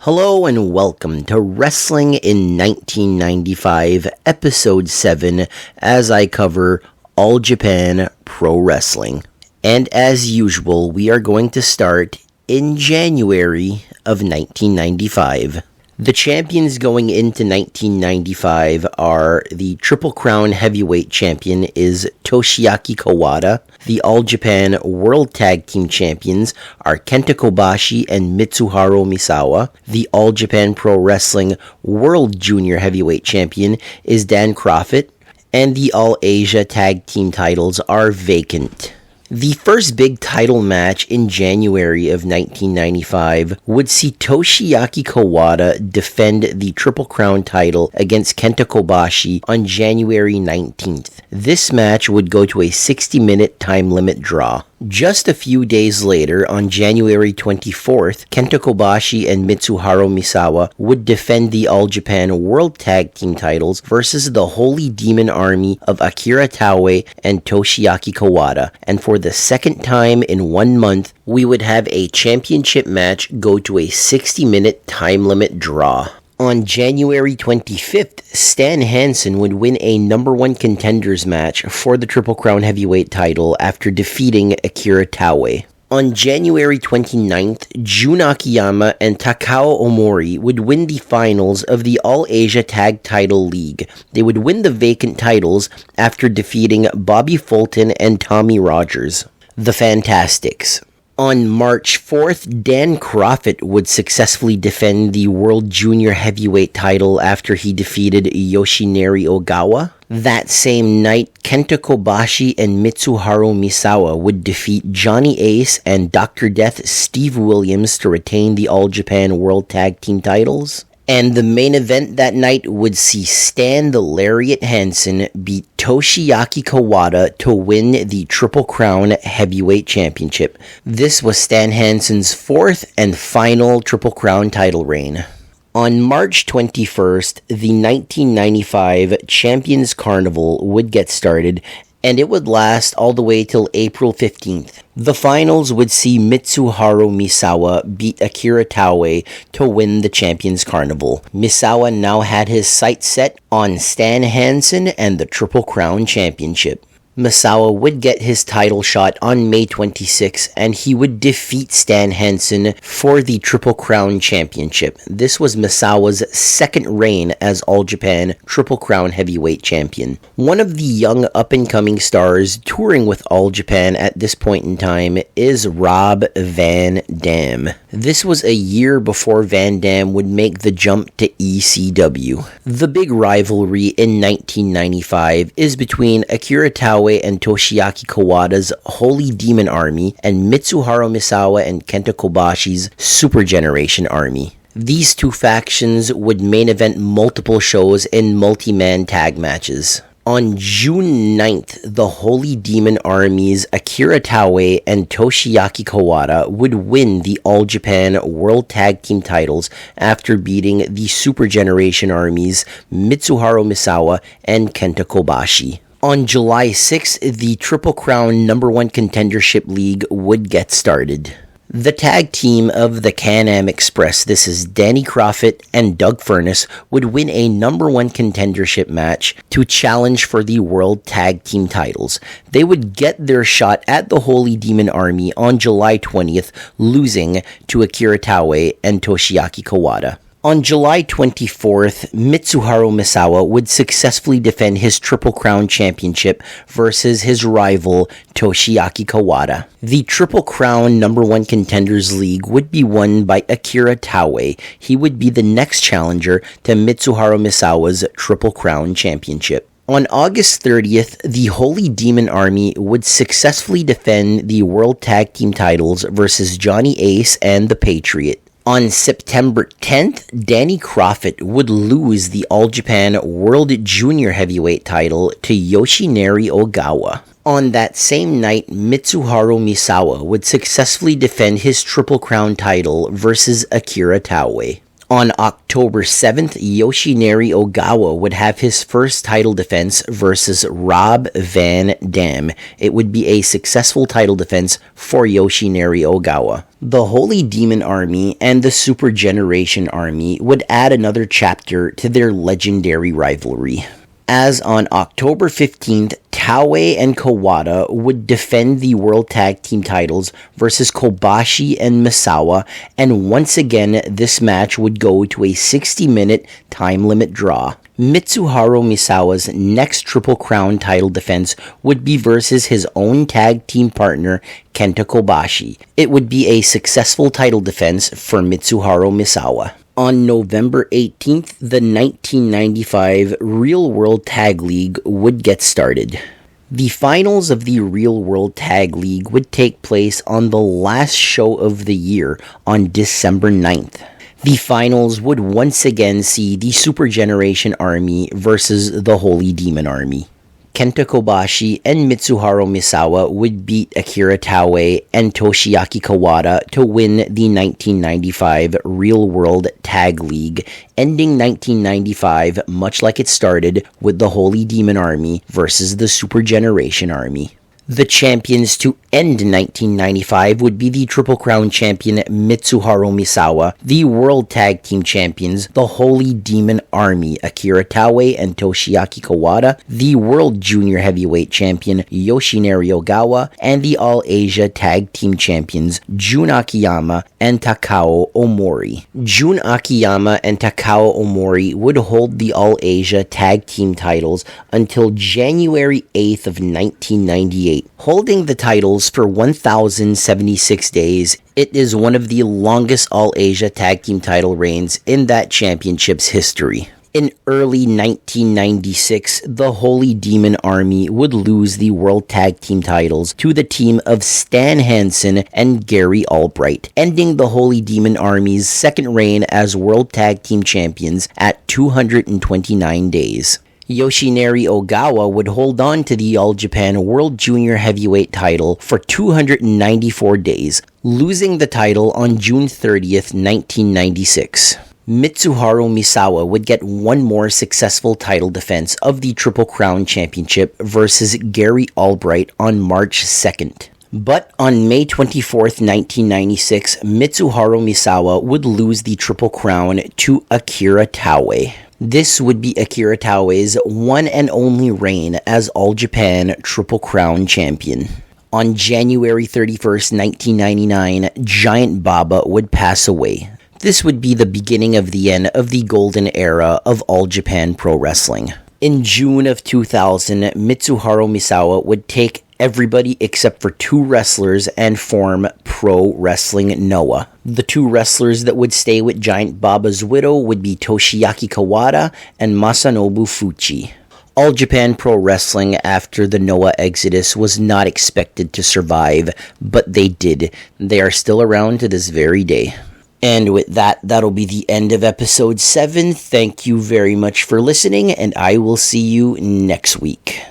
Hello and welcome to Wrestling in 1995, Episode 7, as I cover All Japan Pro Wrestling. And as usual, we are going to start in January of 1995. The champions going into 1995 are the Triple Crown Heavyweight Champion is Toshiaki Kawada. The All Japan World Tag Team Champions are Kenta Kobashi and Mitsuharu Misawa. The All Japan Pro Wrestling World Junior Heavyweight Champion is Dan Kroffat. And the All Asia Tag Team titles are vacant. The first big title match in January of 1995 would see Toshiaki Kawada defend the Triple Crown title against Kenta Kobashi on January 19th. This match would go to a 60-minute time limit draw. Just a few days later, on January 24th, Kenta Kobashi and Mitsuharu Misawa would defend the All Japan World Tag Team titles versus the Holy Demon Army of Akira Taue and Toshiaki Kawada. And for the second time in 1 month, we would have a championship match go to a 60-minute time limit draw. On January 25th, Stan Hansen would win a number 1 contenders match for the Triple Crown Heavyweight title after defeating Akira Taue. On January 29th, Jun Akiyama and Takao Omori would win the finals of the All Asia Tag Title League. They would win the vacant titles after defeating Bobby Fulton and Tommy Rogers. The Fantastics. On March 4th, Dan Kroffat would successfully defend the World Junior Heavyweight title after he defeated Yoshinari Ogawa. That same night, Kenta Kobashi and Mitsuharu Misawa would defeat Johnny Ace and Dr. Death Steve Williams to retain the All Japan World Tag Team titles. And the main event that night would see Stan the Lariat Hansen beat Toshiaki Kawada to win the Triple Crown Heavyweight Championship. This was Stan Hansen's 4th and final Triple Crown title reign. On March 21st, the 1995 Champions Carnival would get started, and it would last all the way till April 15th. The finals would see Mitsuharu Misawa beat Akira Taue to win the Champions Carnival. Misawa now had his sights set on Stan Hansen and the Triple Crown Championship. Misawa would get his title shot on May 26, and he would defeat Stan Hansen for the Triple Crown Championship. This was Misawa's second reign as All Japan Triple Crown Heavyweight Champion. One of the young up-and-coming stars touring with All Japan at this point in time is Rob Van Dam. This was a year before Van Dam would make the jump to ECW. The big rivalry in 1995 is between Akira Taue and Toshiaki Kawada's Holy Demon Army and Mitsuharu Misawa and Kenta Kobashi's Super Generation Army. These two factions would main event multiple shows in multi-man tag matches. On June 9th, the Holy Demon Army's Akira Taue and Toshiaki Kawada would win the All Japan World Tag Team titles after beating the Super Generation Army's Mitsuharu Misawa and Kenta Kobashi. On July 6th, the Triple Crown No. 1 Contendership League would get started. The tag team of the Can-Am Express, this is Danny Kroffat and Doug Furnas, would win a No. 1 contendership match to challenge for the World Tag Team titles. They would get their shot at the Holy Demon Army on July 20th, losing to Akira Taue and Toshiaki Kawada. On July 24th, Mitsuharu Misawa would successfully defend his Triple Crown Championship versus his rival Toshiaki Kawada. The Triple Crown No. 1 Contenders League would be won by Akira Taue. He would be the next challenger to Mitsuharu Misawa's Triple Crown Championship. On August 30th, the Holy Demon Army would successfully defend the World Tag Team titles versus Johnny Ace and the Patriot. On September 10th, Danny Kroffat would lose the All Japan World Junior Heavyweight title to Yoshinari Ogawa. On that same night, Mitsuharu Misawa would successfully defend his Triple Crown title versus Akira Taue. On October 7th, Yoshinari Ogawa would have his first title defense versus Rob Van Dam. It would be a successful title defense for Yoshinari Ogawa. The Holy Demon Army and the Super Generation Army would add another chapter to their legendary rivalry. As on October 15th, Taue and Kawada would defend the World Tag Team titles versus Kobashi and Misawa, and once again, this match would go to a 60-minute time limit draw. Mitsuharu Misawa's next Triple Crown title defense would be versus his own tag team partner, Kenta Kobashi. It would be a successful title defense for Mitsuharu Misawa. On November 18th, the 1995 Real World Tag League would get started. The finals of the Real World Tag League would take place on the last show of the year on December 9th. The finals would once again see the Super Generation Army versus the Holy Demon Army. Kenta Kobashi and Mitsuharu Misawa would beat Akira Taue and Toshiaki Kawada to win the 1995 Real World Tag League, ending 1995 much like it started with the Holy Demon Army versus the Super Generation Army. The champions to end 1995 would be the Triple Crown champion Mitsuharu Misawa, the World Tag Team champions, the Holy Demon Army Akira Taue and Toshiaki Kawada, the World Junior Heavyweight champion Yoshinari Ogawa, and the All Asia Tag Team champions Jun Akiyama and Takao Omori. Jun Akiyama and Takao Omori would hold the All Asia Tag Team titles until January 8th of 1998. Holding the titles for 1,076 days, it is one of the longest All-Asia Tag Team title reigns in that championship's history. In early 1996, the Holy Demon Army would lose the World Tag Team titles to the team of Stan Hansen and Gary Albright, ending the Holy Demon Army's second reign as World Tag Team champions at 229 days. Yoshinari Ogawa would hold on to the All Japan World Junior Heavyweight title for 294 days, losing the title on June 30th, 1996. Mitsuharu Misawa would get one more successful title defense of the Triple Crown Championship versus Gary Albright on March 2nd. But on May 24th, 1996, Mitsuharu Misawa would lose the Triple Crown to Akira Taue. This would be Akira Taue's one and only reign as All Japan Triple Crown champion. On January 31st, 1999, Giant Baba would pass away. This would be the beginning of the end of the golden era of All Japan Pro Wrestling. In June of 2000, Mitsuharu Misawa would take everybody except for two wrestlers and form Pro Wrestling Noah. The two wrestlers that would stay with Giant Baba's widow would be Toshiaki Kawada and Masanobu Fuchi. All Japan Pro Wrestling after the Noah exodus was not expected to survive, but they did. They are still around to this very day. And with that, that'll be the end of episode 7. Thank you very much for listening, and I will see you next week.